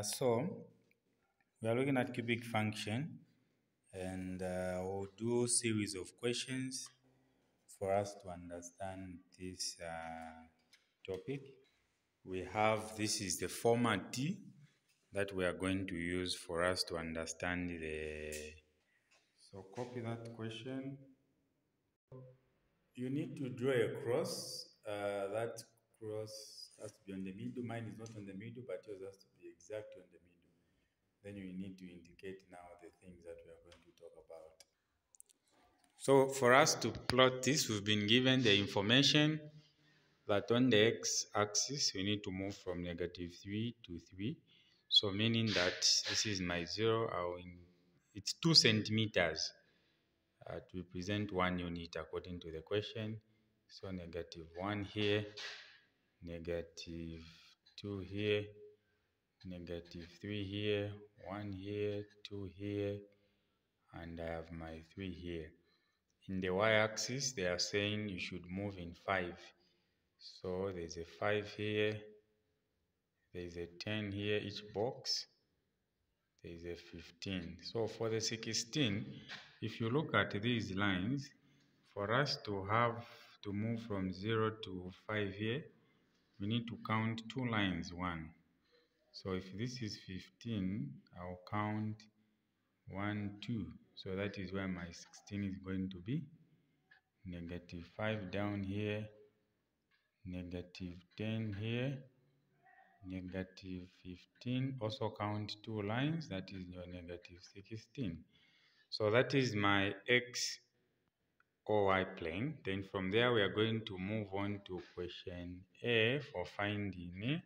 So we are looking at cubic function, and we'll do a series of questions for us to understand this topic. We have, this is the format that we are going to use for us to understand so copy that question. You need to draw a cross. That cross has to be on the middle. Mine is not on the middle, but yours has to be exactly on the middle. Then you need to indicate now the things that we are going to talk about. So for us to plot this, we've been given the information that on the x-axis, we need to move from -3 to 3. So meaning that this is my 0, it's 2 centimeters to represent 1 unit according to the question. So -1 here, -2 here, -3 here, 1 here, 2 here, and I have my 3 here. In the y-axis, they are saying you should move in 5. So there's a 5 here, there's a 10 here, each box, there's a 15. So for the 16, if you look at these lines, for us to have to move from 0 to 5 here, we need to count 2 lines, 1. So if this is 15, I'll count 1, 2. So that is where my 16 is going to be. -5 down here, -10 here, -15. Also count 2 lines, that is your -16. So that is my x or y plane. Then from there we are going to move on to question A for finding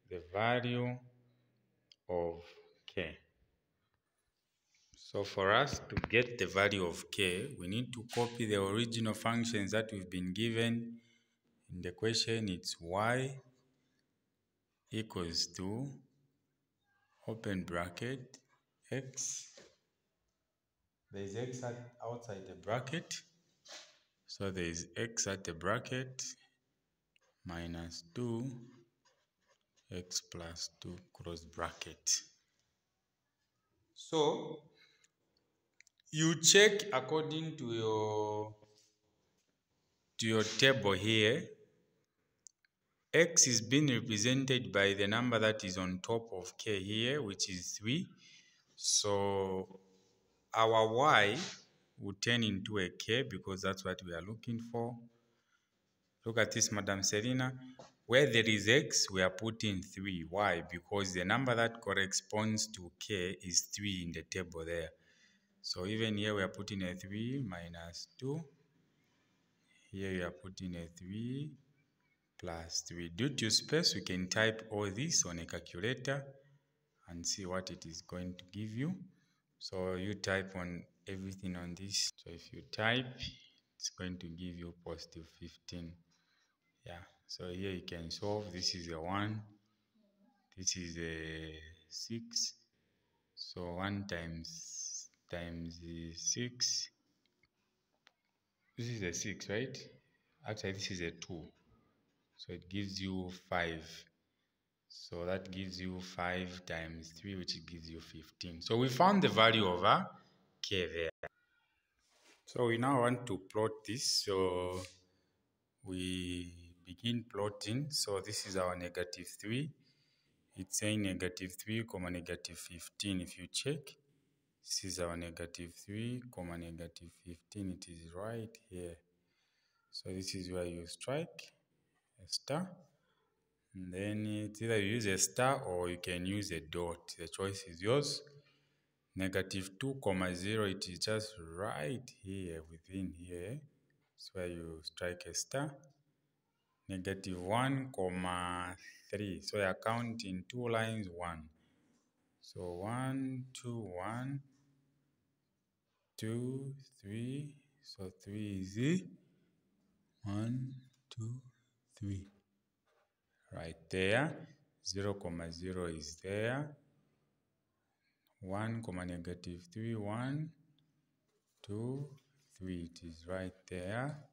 the value of k. So for us to get the value of k, we need to copy the original functions that we've been given. In the question, it's y equals to, open bracket, x. There is x outside the bracket. So there is x at the bracket minus 2 x plus 2 cross bracket. So you check according to your table here. X is being represented by the number that is on top of k here, which is 3. So our y will turn into a k because that's what we are looking for. Look at this, Madam Selina. Where there is x, we are putting 3. Why? Because the number that corresponds to k is 3 in the table there. So even here we are putting a 3 minus 2. Here we are putting a 3 plus 3. Due to space, we can type all this on a calculator and see what it is going to give you. So you type on everything on this. So if you type, it's going to give you positive 15. Yeah, so here you can solve. This is a 1, this is a 6. So 1 times 6. This is a 6, right? Actually, this is a 2. So it gives you 5. So that gives you 5 times 3, which gives you 15. So we found the value of k there. So we now want to plot this. So we begin plotting. So this is our -3. It's saying -3, -15. If you check, this is our -3, -15. It is right here. So this is where you strike a star. And then it's either you use a star or you can use a dot. The choice is yours. -2, 0, it is just right here, within here. That's where you strike a star. -1, 3. So you are counting 2 lines, 1. So 1, 2, 1, 2, 3. So 3 is 1, 2, 3. Right there. 0, 0 is there. 1, -3, 1, 2, 3. It is right there.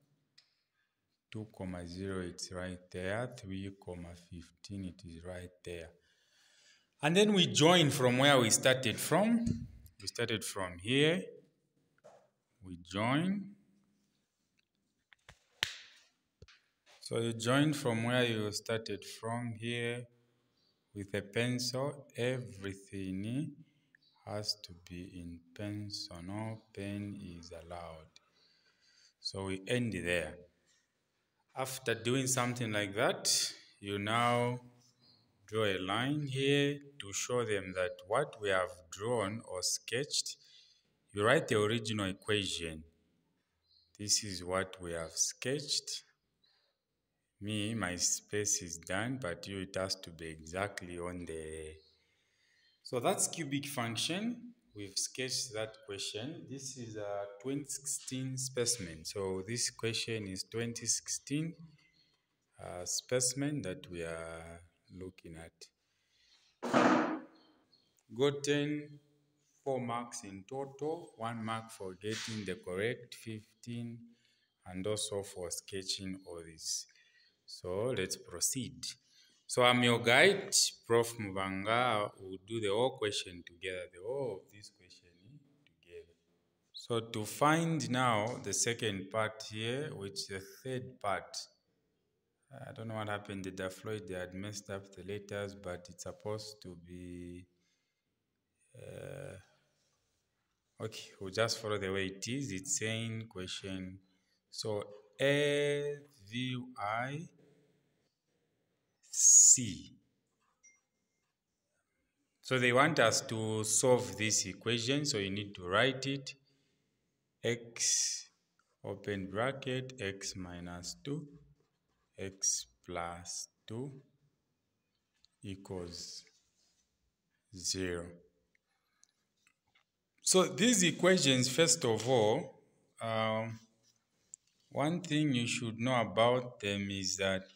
2, 0, it's right there. 3, 15, it is right there. And then we join from where we started from. We started from here. We join. So you join from where you started from here with a pencil. Everything has to be in pencil. No pen is allowed. So we end there. After doing something like that, you now draw a line here to show them that what we have drawn or sketched, you write the original equation. This is what we have sketched. My space is done, but you, it has to be exactly on the... So that's cubic function. We've sketched that question. This is a 2016 specimen. So this question is 2016 specimen that we are looking at. Gotten 4 marks in total, 1 mark for getting the correct 15, and also for sketching all this. So let's proceed. So I'm your guide, Prof. Mubanga. Will do the whole question together, the whole of this question together. So to find now the second part here, which the third part, I don't know what happened. The Floyd, they had messed up the letters, but it's supposed to be... okay, we'll just follow the way it is. It's saying question. So A, V, I, C. So they want us to solve this equation. So you need to write it. X, open bracket, x minus 2, x plus 2 equals 0. So these equations, first of all, one thing you should know about them is that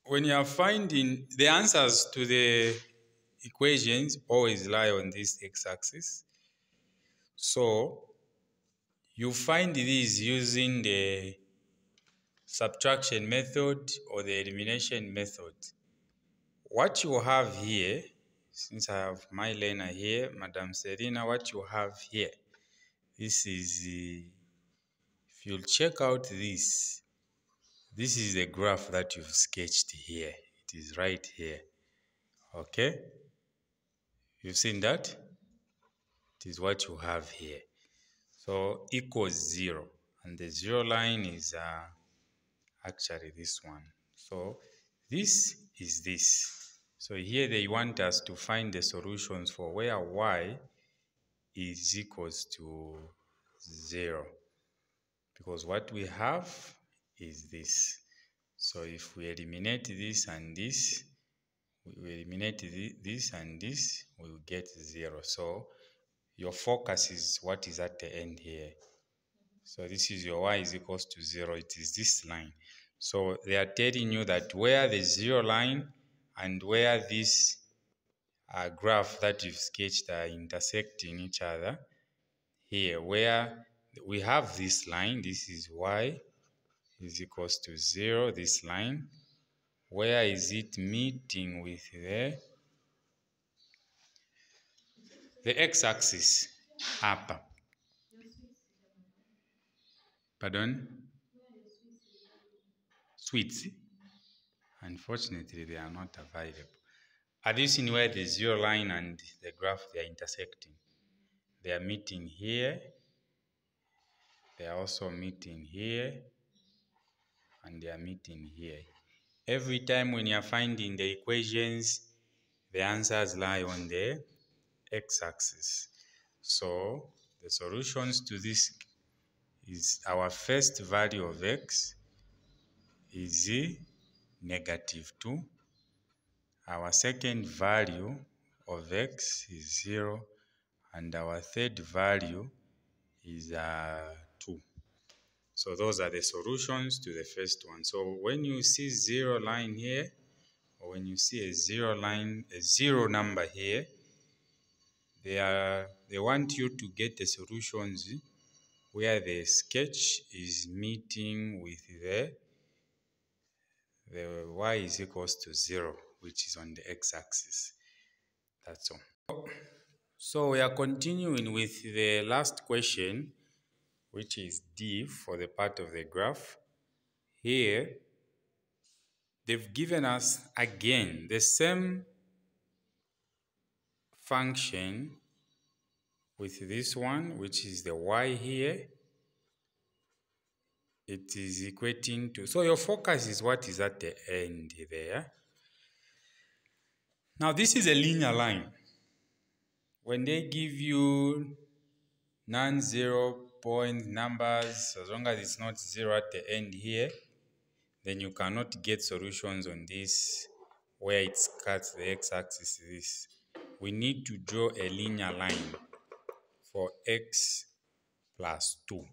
when you are finding the answers to the equations, always lie on this x-axis. So you find these using the subtraction method or the elimination method. What you have here, since I have my learner here, Madam Serena, what you have here, this is, if you'll check out this is the graph that you've sketched here. It is right here. Okay? You've seen that? It is what you have here. So equals 0. And the 0 line is actually this one. So this is this. So here they want us to find the solutions for where y is equals to 0. Because what we have is this. So if we eliminate this and this, we eliminate this and this, we will get 0. So your focus is what is at the end here. So this is your y is equals to 0. It is this line. So they are telling you that where the 0 line and where this graph that you've sketched are intersecting each other, here where we have this line, this is y is equals to 0, this line. Where is it meeting with the x-axis? Up. Pardon? Sweets. Unfortunately, they are not available. Have you seen where the 0 line and the graph, they are intersecting? They are meeting here. They are also meeting here. And they are meeting here. Every time when you are finding the equations, the answers lie on the x-axis. So the solutions to this is our first value of x is -2. Our second value of x is 0. And our third value is 2. So those are the solutions to the first one. So when you see 0 line here, or when you see a 0 line, a 0 number here, they want you to get the solutions where the sketch is meeting with the y is equals to 0, which is on the x-axis. That's all. So we are continuing with the last question, which is D for the part of the graph. Here, they've given us again the same function with this one, which is the y here. It is equating to, so your focus is what is at the end there. Now this is a linear line. When they give you non-zero point numbers, as long as it's not zero at the end here, then you cannot get solutions on this where it cuts the x-axis. This we need to draw a linear line for x plus 2.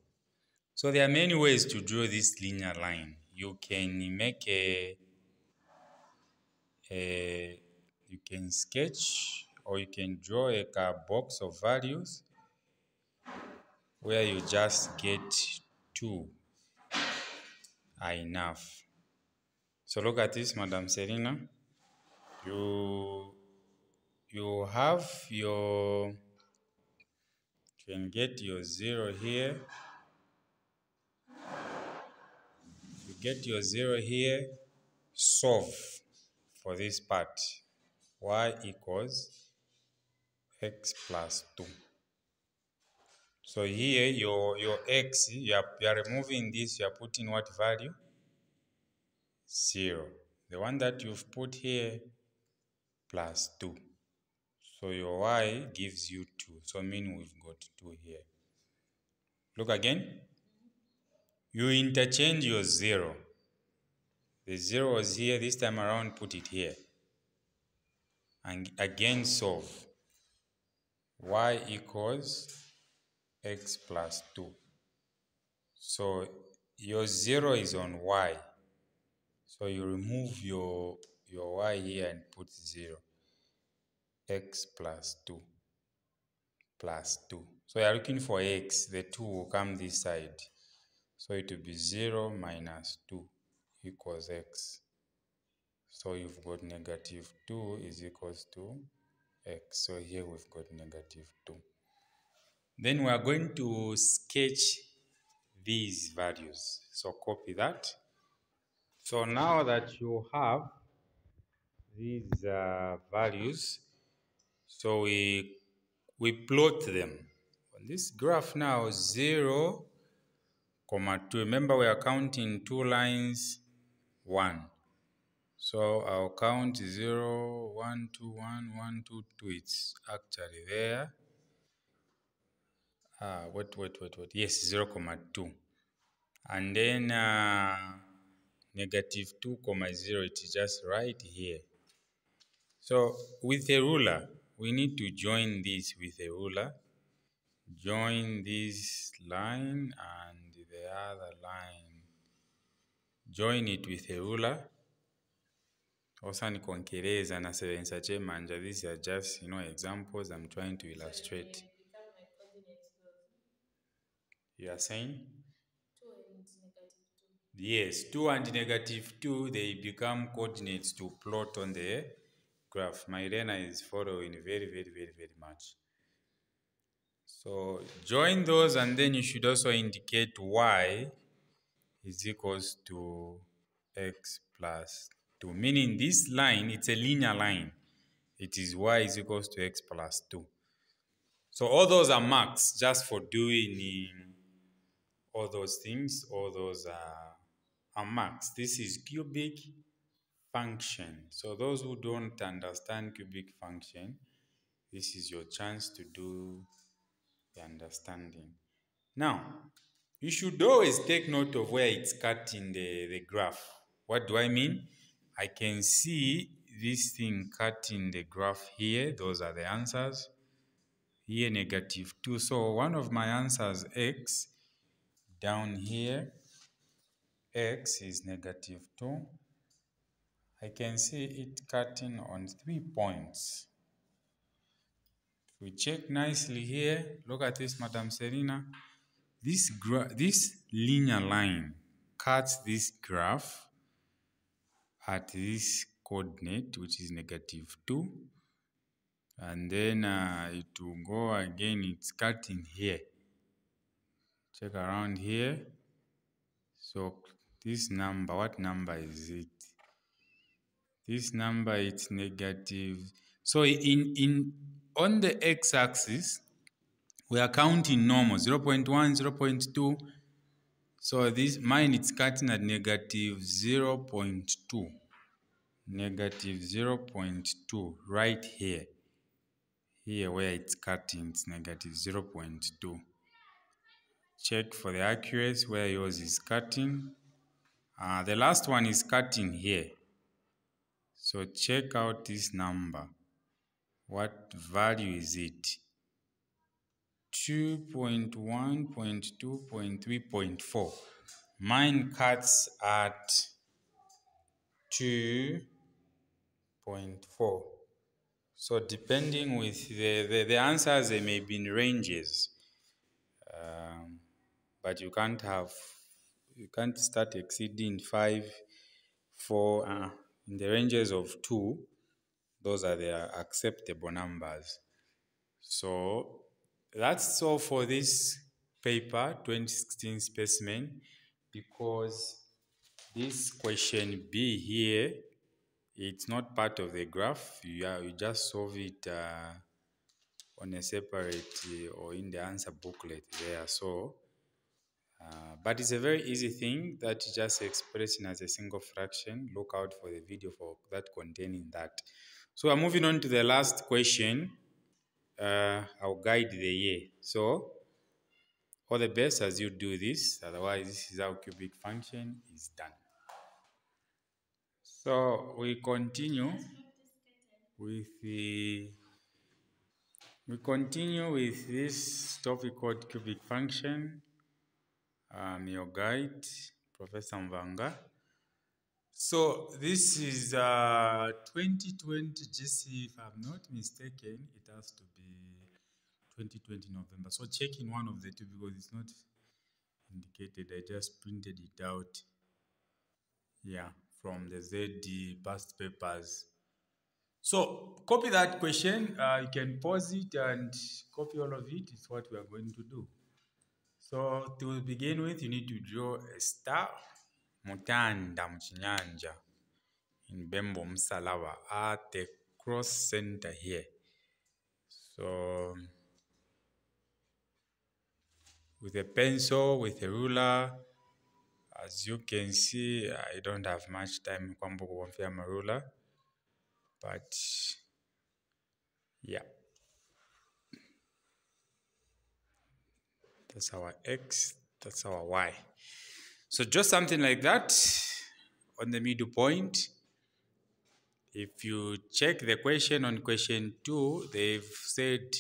So there are many ways to draw this linear line. You can make you can sketch, or you can draw a box of values where you just get 2 are enough. So look at this, Madam Serena. You have your, you can get your 0 here. You get your 0 here, solve for this part. Y equals x plus 2. So here your x, you are removing this, you are putting what value? 0. The one that you've put here plus 2. So your y gives you 2. So meaning we've got 2 here. Look again. You interchange your 0. The 0 was here, this time around put it here. And again solve. Y equals x plus 2. So your 0 is on y. So you remove your y here and put 0. X plus 2 plus 2. So you are looking for x. The 2 will come this side. So it will be 0 minus 2 equals x. So you've got negative 2 is equals to x. So here we've got negative 2. Then we are going to sketch these values. So copy that. So now that you have these values, so we plot them. On this graph now, 0, 2. Remember we are counting 2 lines, 1. So I'll count 0, 1, 2, 1, 1, 2, 2. It's actually there. Wait. Yes, 0, 2. And then negative 2, 0. It is just right here. So with a ruler, we need to join this with a ruler. Join this line and the other line. Join it with a ruler. Also, Konkereza na sevensa chemanja. These are just, examples I'm trying to illustrate. You are saying? 2 and negative 2. Yes, 2 and negative 2, they become coordinates to plot on the graph. My Elena is following very much. So join those, and then you should also indicate y is equals to x plus 2. Meaning this line, it's a linear line. It is y is equals to x plus 2. So all those are marks just for doing all those things. All those are marks. This is cubic function. So those who don't understand cubic function, this is your chance to do the understanding. Now, you should always take note of where it's cut in the graph. What do I mean? I can see this thing cut in the graph here. Those are the answers. Here, negative 2. So one of my answers, x, down here, x is negative 2. I can see it cutting on 3 points. If we check nicely here, look at this, Madam Serena. This linear line cuts this graph at this coordinate, which is -2. And then it will go again, it's cutting here. Check around here. So this number, what number is it? This number is negative. So on the x-axis, we are counting normal, 0.1, 0.2. So this mine it's cutting at -0.2. -0.2 right here. Here where it's cutting, it's -0.2. Check for the accuracy where yours is cutting. The last one is cutting here. So check out this number. What value is it? 2.1, 0.2, 0.3, 0.4. Mine cuts at 2.4. So depending with the answers, they may be in ranges. But you can't start exceeding 5, 4, in the ranges of 2. Those are the acceptable numbers. So that's all for this paper, 2016 specimen, because this question B here, it's not part of the graph. You just solve it on a separate or in the answer booklet there. So, but it's a very easy thing that you just expressing as a single fraction. Look out for the video for that containing that. So I'm moving on to the last question. I'll guide the year. So all the best as you do this. Otherwise, this is how cubic function is done. So we continue with this topic called cubic function. I'm your guide, Professor Mvanga. So this is 2020 GCE, if I'm not mistaken. It has to be 2020 November. So check in one of the two because it's not indicated. I just printed it out. Yeah, from the ZD past papers. So copy that question. You can pause it and copy all of it. It's what we are going to do. So to begin with, you need to draw a star. Mutanda mchinyanja in Bembo Msalaba at the cross center here. So with a pencil, with a ruler, as you can see, I don't have much time to confirm a ruler, but yeah, that's our X, that's our Y. So just something like that on the middle point. If you check the question on question 2, they've said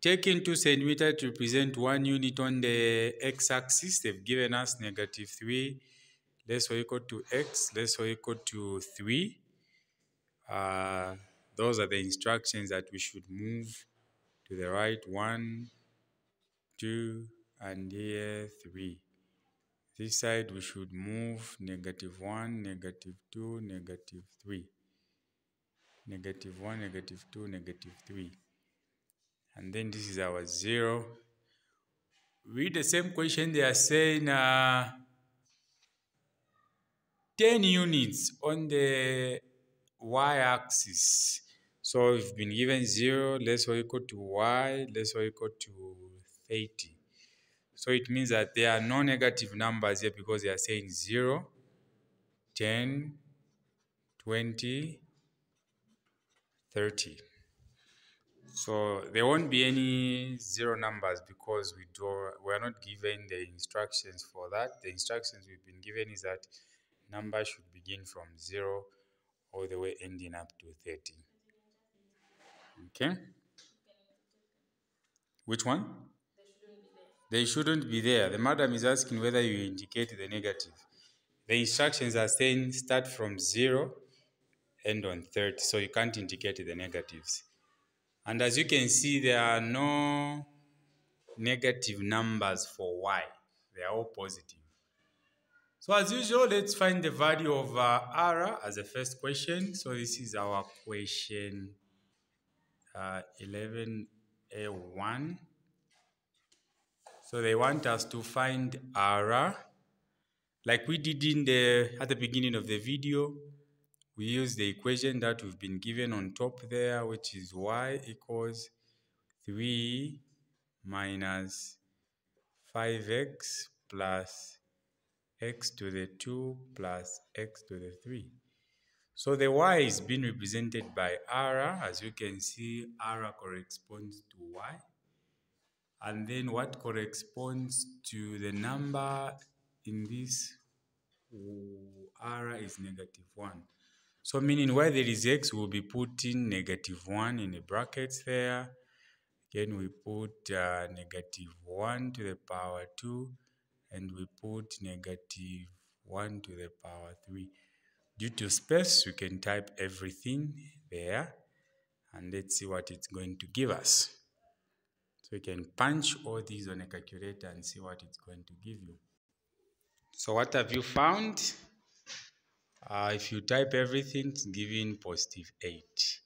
taking 2 centimeters to represent 1 unit on the x-axis. They've given us -3 less or equal to x less or equal to 3. Those are the instructions that we should move to the right. 1, 2, and here 3. This side we should move -1, -2, -3. -1, -2, -3. And then this is our 0. Read the same question. They are saying 10 units on the y-axis. So we've been given 0 less or equal to y less or equal to 30. So it means that there are no negative numbers here because they are saying 0, 10, 20, 30. So there won't be any 0 numbers because we are not given the instructions for that. The instructions we've been given is that numbers should begin from 0 all the way ending up to 30. Okay? Which one? They shouldn't be there. The madam is asking whether you indicate the negative. The instructions are saying start from 0, end on 30. So you can't indicate the negatives. And as you can see, there are no negative numbers for y. They are all positive. So as usual, let's find the value of R as the first question. So this is our question 11A1. So they want us to find R. Like we did at the beginning of the video, we use the equation that we've been given on top there, which is y equals 3 minus 5x plus x to the 2 plus x to the 3. So the y is being represented by r. As you can see, r corresponds to y. And then what corresponds to the number in this r is -1. So meaning where there is x, we'll be putting -1 in the brackets there. Again, we put -1 to the power 2, and we put -1 to the power 3. Due to space, we can type everything there, and let's see what it's going to give us. So you can punch all these on a calculator and see what it's going to give you. So what have you found? If you type everything, it's giving +8.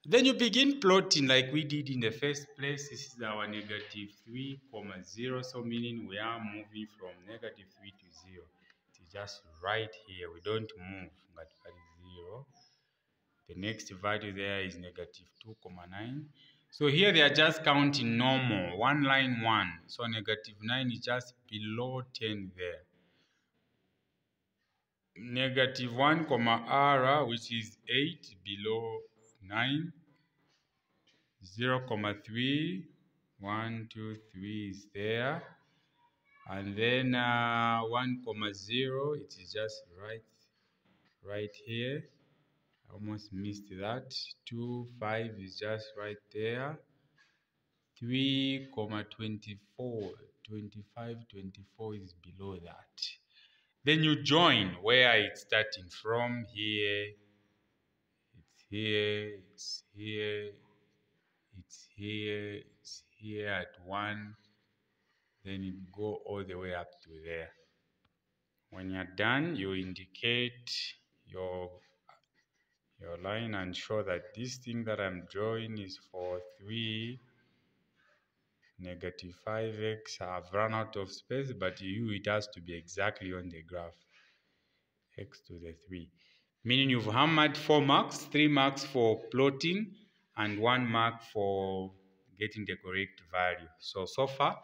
Then you begin plotting like we did in the first place. This is our -3, 0. So meaning we are moving from -3 to 0. It's just right here. We don't move. 0. The next value there is -2, 9. So here they are just counting normal. One line 1. So -9 is just below 10 there. -1, r, which is 8 below 9. 0,3, 1, 2, 3 is there, and then 1,0, it is just right here. I almost missed that. 2, 5 is just right there. 3,24, 25, 24 is below that. Then you join where it's starting from. Here, it's here, it's here, it's here, it's here at 1, then it go all the way up to there. When you're done, you indicate your line and show that this thing that I'm drawing is for 3, -5x. I've run out of space, but it has to be exactly on the graph. X to the 3. Meaning you've hammered 4 marks, 3 marks for plotting, and 1 mark for getting the correct value. So far,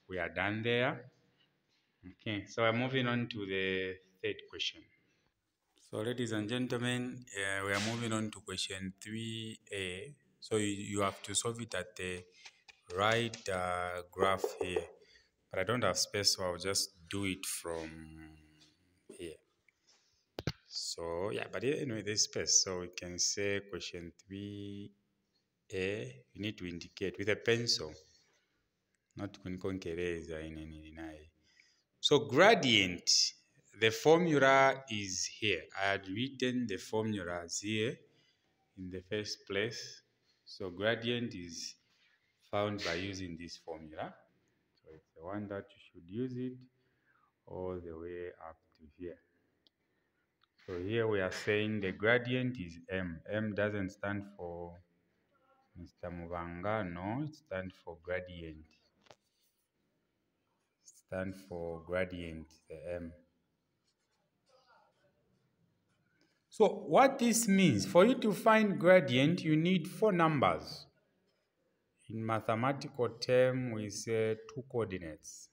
we are done there. Okay, so I'm moving on to the third question. So ladies and gentlemen, we are moving on to question 3A. So you have to solve it at the right graph here. But I don't have space, so I'll just do it from here. So yeah, but anyway, there's space. So we can say question 3A, you need to indicate with a pencil, not kunkonkereza in any. So gradient, the formula is here. I had written the formulas here in the first place. So gradient is found by using this formula. So it's the one that you should use it all the way up to here. So here we are saying the gradient is m. M doesn't stand for Mr. Mubanga, no, it stands for gradient. It stands for gradient, the m. So what this means, for you to find gradient, you need 4 numbers. In mathematical term, we say 2 coordinates.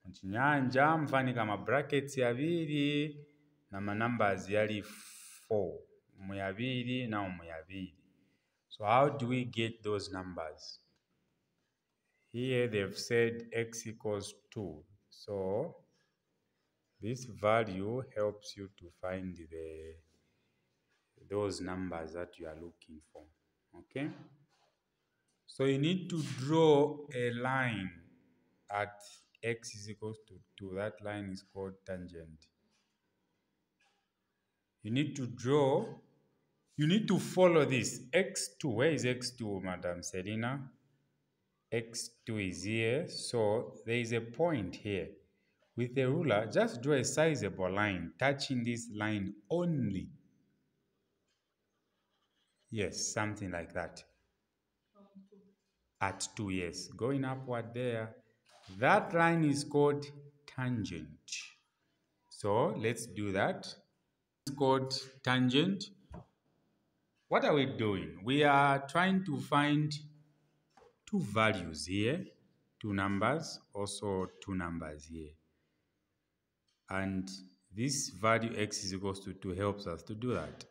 Muchinyanja mfanika ma brackets yabiri na ma numbers yali 4. Muyabiri na umuyabiri. So how do we get those numbers? Here they've said x equals 2. So this value helps you to find those numbers that you are looking for. Okay? So you need to draw a line at x is equals to 2. That line is called tangent. You need to follow this. x2, where is x2, Madam Selina? x2 is here. So there is a point here. with a ruler, just draw a sizable line, touching this line only. Yes, something like that. From 2. At 2, yes. Going upward there. That line is called tangent. So let's do that. It's called tangent. What are we doing? We are trying to find two values here, two numbers, also two numbers here. And this value x is equals to 2 helps us to do that.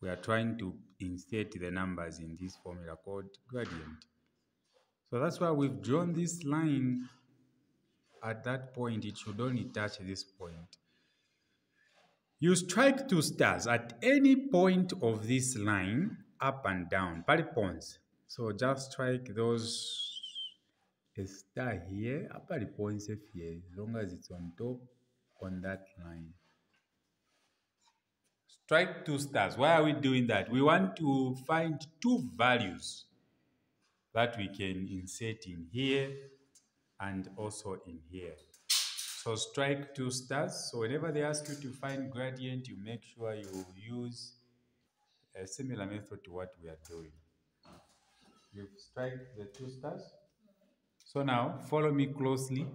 We are trying to insert the numbers in this formula called gradient. So that's why we've drawn this line at that point. It should only touch this point. You strike 2 stars at any point of this line, up and down, points. So just strike those, a star here, points here, as long as it's on top on that line. Strike 2 stars. Why are we doing that? We want to find two values that we can insert in here and also in here. So strike 2 stars. So whenever they ask you to find gradient, you make sure you use a similar method to what we are doing. You strike the 2 stars. So now follow me closely.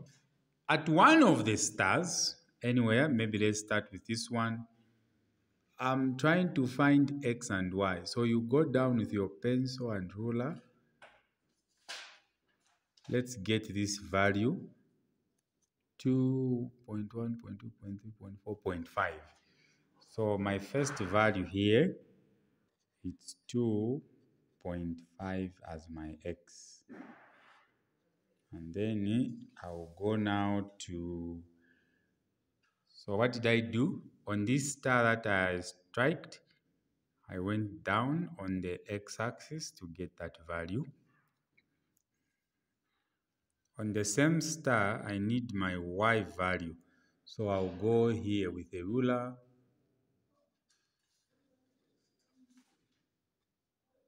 At one of the stars, anywhere, maybe let's start with this one. I'm trying to find x and y. So you go down with your pencil and ruler. Let's get this value, 2.1.2.3.4.5. So my first value here, it's 2.5 as my x. And then I'll go now to, so what did I do? On this star that I striked, I went down on the x-axis to get that value. On the same star, I need my y value. So I'll go here with a ruler.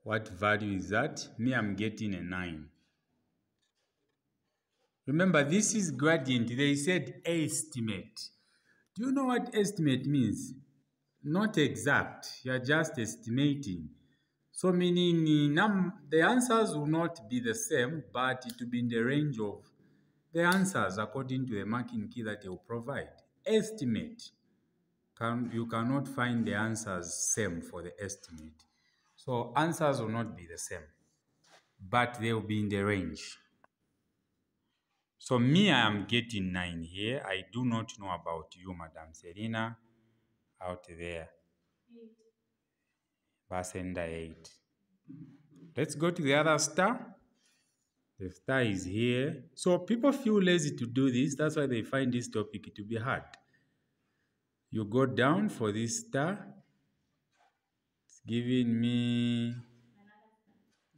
What value is that? Me, I'm getting a 9. Remember, this is gradient. They said estimate. Do you know what estimate means? Not exact. You're just estimating. So meaning the answers will not be the same, but it will be in the range of the answers according to the marking key that you provide. Estimate. You cannot find the answers same for the estimate. So answers will not be the same, but they will be in the range. So me, I am getting 9 here. I do not know about you, Madam Serena, out there. 8. Basenda 8. Let's go to the other star. The star is here. So people feel lazy to do this. That's why they find this topic to be hard. You go down for this star. It's giving me...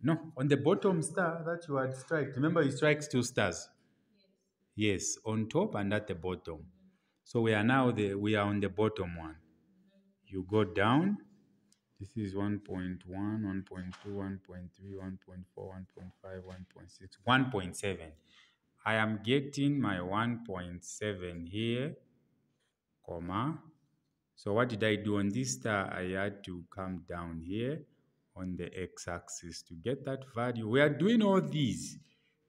No, on the bottom star that you had struck. Remember, you strike 2 stars. Yes, on top and at the bottom. So we are now we are on the bottom one. You go down. This is 1.1, 1.2, 1.3, 1.4, 1.5, 1.6, 1.7. I am getting my 1.7 here, comma. So what did I do on this star? I had to come down here on the x-axis to get that value. We are doing all these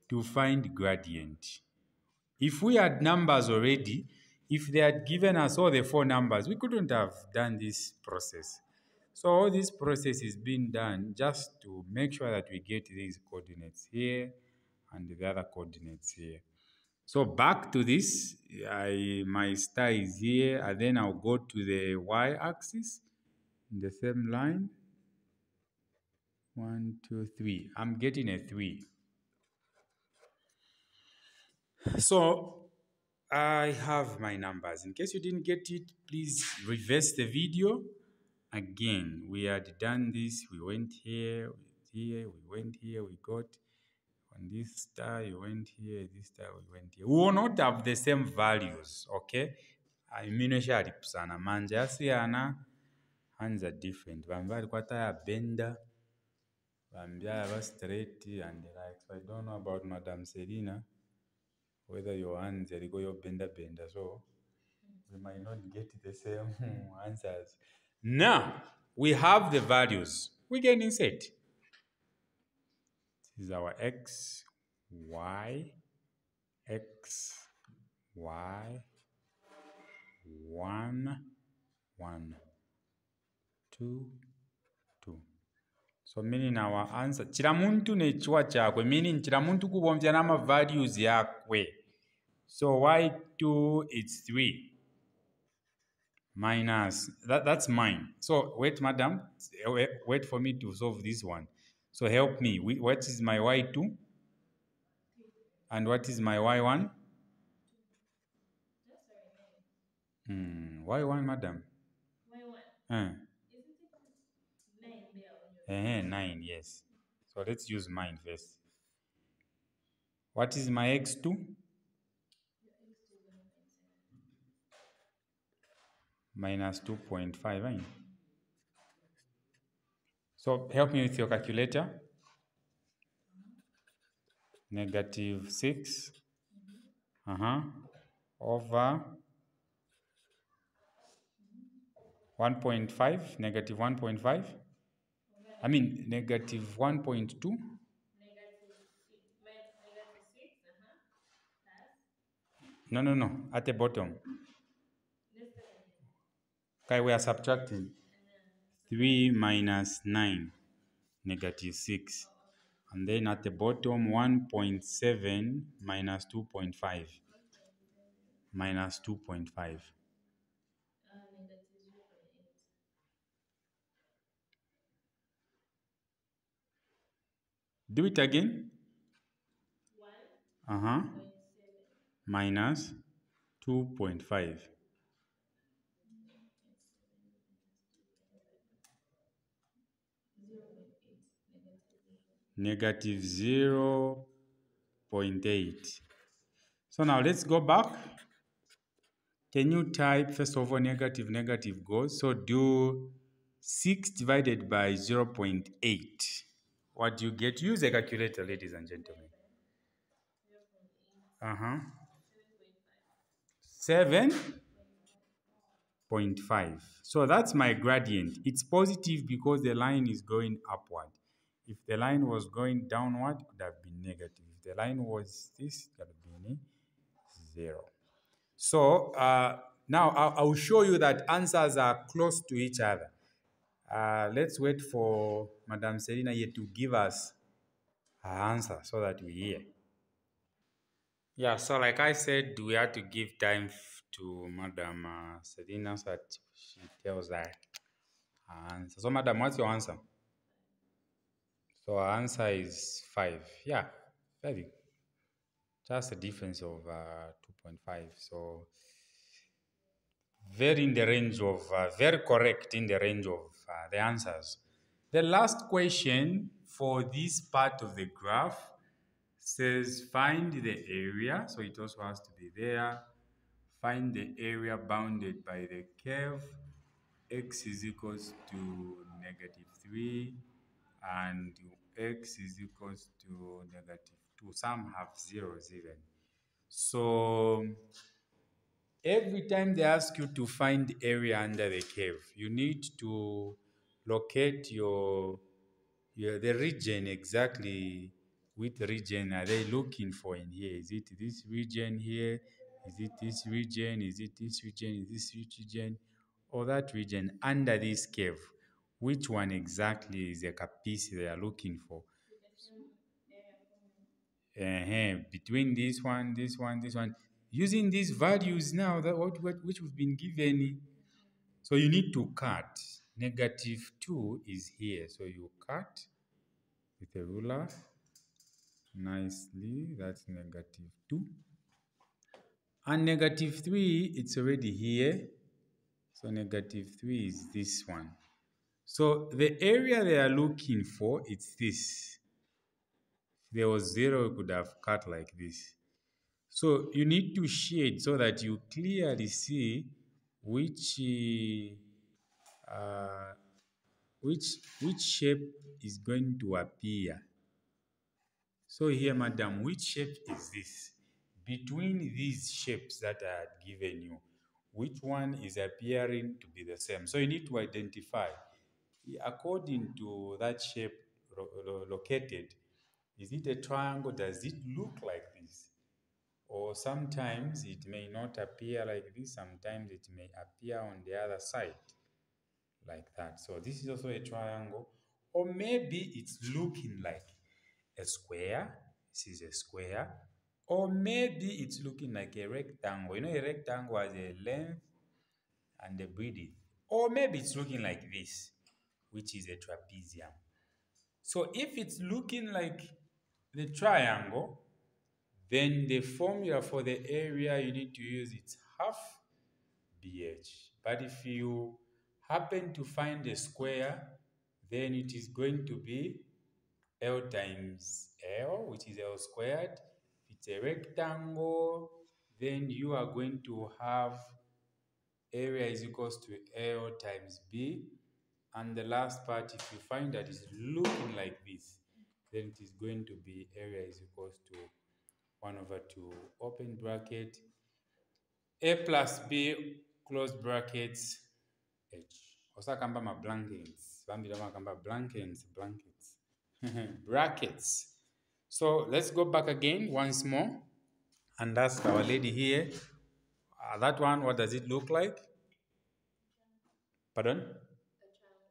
to find gradient. If we had numbers already, if they had given us all the 4 numbers, we couldn't have done this process. So all this process is being done just to make sure that we get these coordinates here and the other coordinates here. So back to this, my star is here, and then I'll go to the y-axis in the same line. 1, 2, 3. I'm getting a 3. So I have my numbers. In case you didn't get it, please reverse the video. Again, we had done this. We went here, we went here, we got on this star, you went here, this star, we went here. We will not have the same values, okay? I mean, sana manja siyana, hands are different. Bambari kwata benda, bambia straight and the like. So I don't know about Madam Serena. whether your hands are go your bender, so we might not get the same answers. Now we have the values. We can insert. This is our x, y, x, y, 1, 1, 2, 2. So meaning our answer kila muntu nechiwa chakwe, meaning kila muntu kubomvya nama values yakwe. So y2 is 3 minus that's mine. So wait, madam, wait for me to solve this one. So help me. What is my y2 and what is my y1? Y1, madam. Y1. Isn't it 9 there on your 9, yes. So let's use mine first. What is my x2? Your x2 is 1.7. Minus 2.5, right? So help me with your calculator. Negative 6 over 1.5, negative 1.5. I mean negative 1.2. No. At the bottom. Okay, we are subtracting. 3 minus 9, negative 6. And then at the bottom, 1.7 minus 2.5. Minus 2.5. Do it again. 1. Minus 2.5. Negative 0.8. So now let's go back. Can you type, first of all, negative, negative goes. So do 6 divided by 0.8. What do you get? Use a calculator, ladies and gentlemen. 7.5. So that's my gradient. It's positive because the line is going upward. If the line was going downward, it would have been negative. If the line was this, it would have been 0. So now I'll show you that answers are close to each other. Let's wait for Madam Selina here to give us her answer so that we hear. Yeah, so like I said, we have to give time to Madam Selina so that she tells her answer. So Madam, what's your answer? So our answer is 5. Yeah, very. Just a difference of 2.5. So very in the range of, very correct in the range of the answers. The last question for this part of the graph says find the area. So it also has to be there. Find the area bounded by the curve. X is equals to negative 3 and x is equals to negative 2. Some have zeros even. So every time they ask you to find the area under the curve, you need to locate the region exactly. Which region are they looking for in here? Is it this region here? Is it this region? Is it this region? Is this region? Or that region under this curve? Which one exactly is the piece they are looking for? Between this one, this one, this one. Using these values now, which we've been given, so you need to cut. Negative 2 is here, so you cut with a ruler nicely. That's negative 2. And negative 3, it's already here. So negative 3 is this one. So the area they are looking for, it's this. If there was 0, we could have cut like this. So you need to shade so that you clearly see which shape is going to appear. So here, madam, which shape is this? between these shapes that I had given you, which one is appearing to be the same? So you need to identify, according to that shape located, is it a triangle? Does it look like this? Or sometimes it may not appear like this, sometimes it may appear on the other side like that. So this is also a triangle. Or maybe it's looking like a square. This is a square. Or maybe it's looking like a rectangle. You know, a rectangle has a length and a breadth. Or maybe it's looking like this, which is a trapezium. So if it's looking like the triangle, then the formula for the area you need to use is half BH. But if you happen to find a square, then it is going to be L times L, which is L squared. If it's a rectangle, then you are going to have area is equals to L times B. And the last part, if you find that it's looking like this, then it is going to be area is equals to 1/2 open bracket A plus B close brackets H. Osakamba ma blankets. Bambira makamba blankets. Brackets. So let's go back again once more and ask our lady here. That one, what does it look like? Pardon?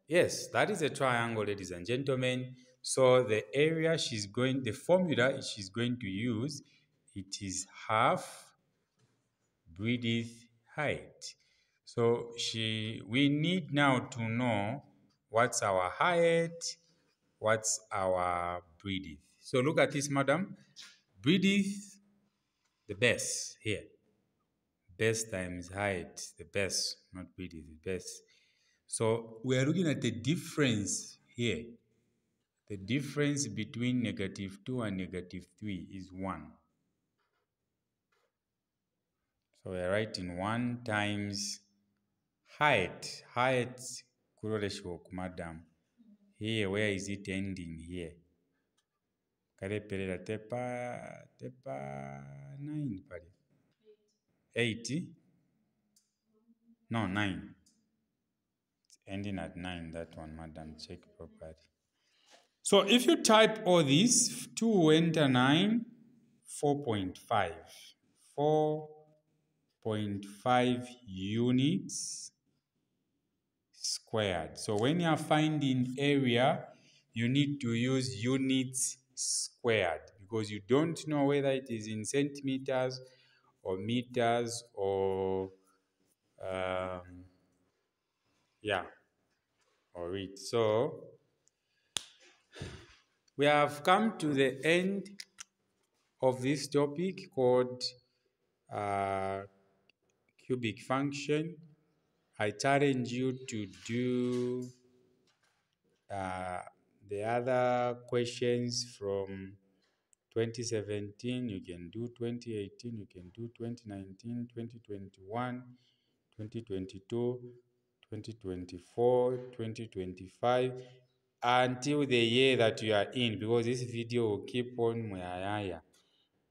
Yes, that is a triangle, ladies and gentlemen. So the area the formula she's going to use, it is half breadth height. So we need now to know what's our height, what's our breadth. So look at this, madam. Breadth, the base here. Base times height, the base, not breadth, the base. So we are looking at the difference here. The difference between -2 and -3 is 1. So we are writing 1 times height. Height, madam. Here, where is it ending here? Kaleperera tepa 9 pali. 8? No, 9. It's ending at 9, that one, madam. Check properly. So if you type all these, 2 enter 9, 4.5. 4.5 units squared. So when you are finding area, you need to use units squared because you don't know whether it is in centimeters or meters or or it. So we have come to the end of this topic called cubic function. I challenge you to do the other questions from 2017, you can do 2018, you can do 2019, 2021, 2022, 2024, 2025, until the year that you are in, because this video will keep on mwayaya.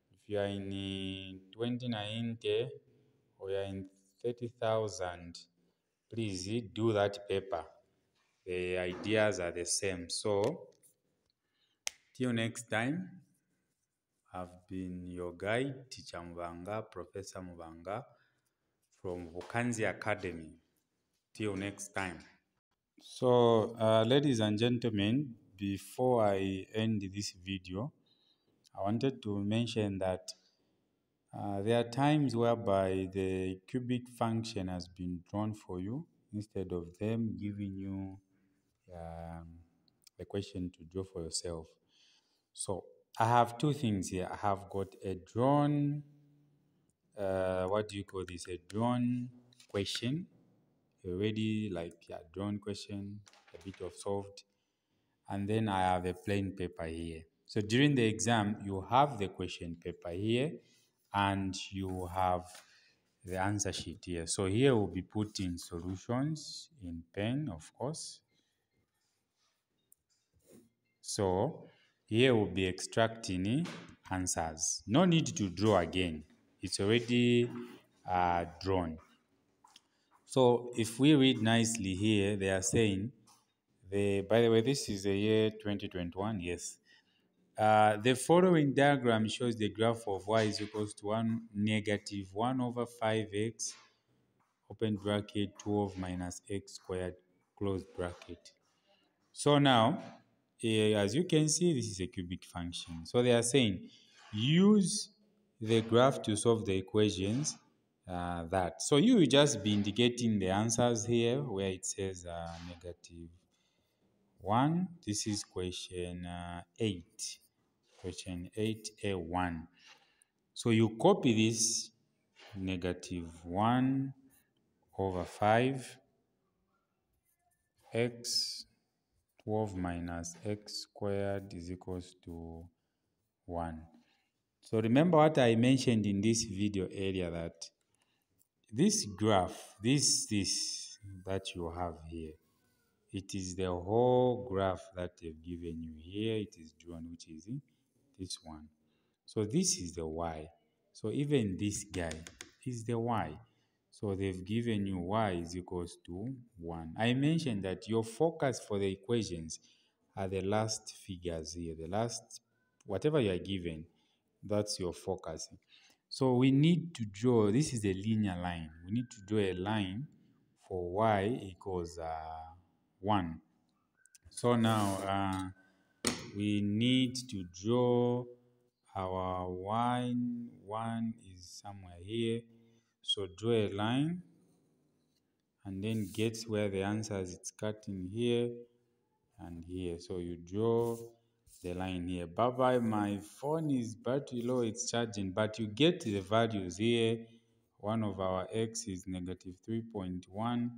If you are in 2090 or you are in 30,000, please do that paper. The ideas are the same. So, till next time, I've been your guide, Teacher Mubanga, Professor Mubanga from Vukanzi Academy. Till next time. So, ladies and gentlemen, before I end this video, I wanted to mention that there are times whereby the cubic function has been drawn for you instead of them giving you a question to draw for yourself. So I have two things here. I have got a drawn, what do you call this? A drawn question, already drawn question, a bit of solved. And then I have a plain paper here. So during the exam, you have the question paper here and you have the answer sheet here. So here we'll be putting solutions in pen, of course. So here we'll be extracting answers. No need to draw again. it's already drawn. So if we read nicely here, they are saying, by the way, this is the year 2021, yes. The following diagram shows the graph of y is equals to 1 over 5x, open bracket, 12 minus x squared, close bracket. So now, as you can see, this is a cubic function. So they are saying, use the graph to solve the equations that. So you will just be indicating the answers here where it says negative 1. This is question 8. Question 8A1. So you copy this negative 1 over 5 x 12 minus x squared is equals to 1. So remember what I mentioned in this video earlier, that this graph, this that you have here, it is the whole graph that they've given you here. It is drawn, which is this one. So this is the y. So even this guy is the y. So they've given you y is equals to 1. I mentioned that your focus for the equations are the last figures here. The last, whatever you are given, that's your focus. So we need to draw, this is a linear line. We need to draw a line for y equals 1. So now we need to draw our one is somewhere here. So draw a line and then get where the answer is. It's cutting here and here. So you draw the line here. Bye-bye, my phone is battery low, it's charging, but you get the values here. 1 over our x is negative 3.1,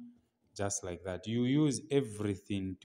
just like that. You use everything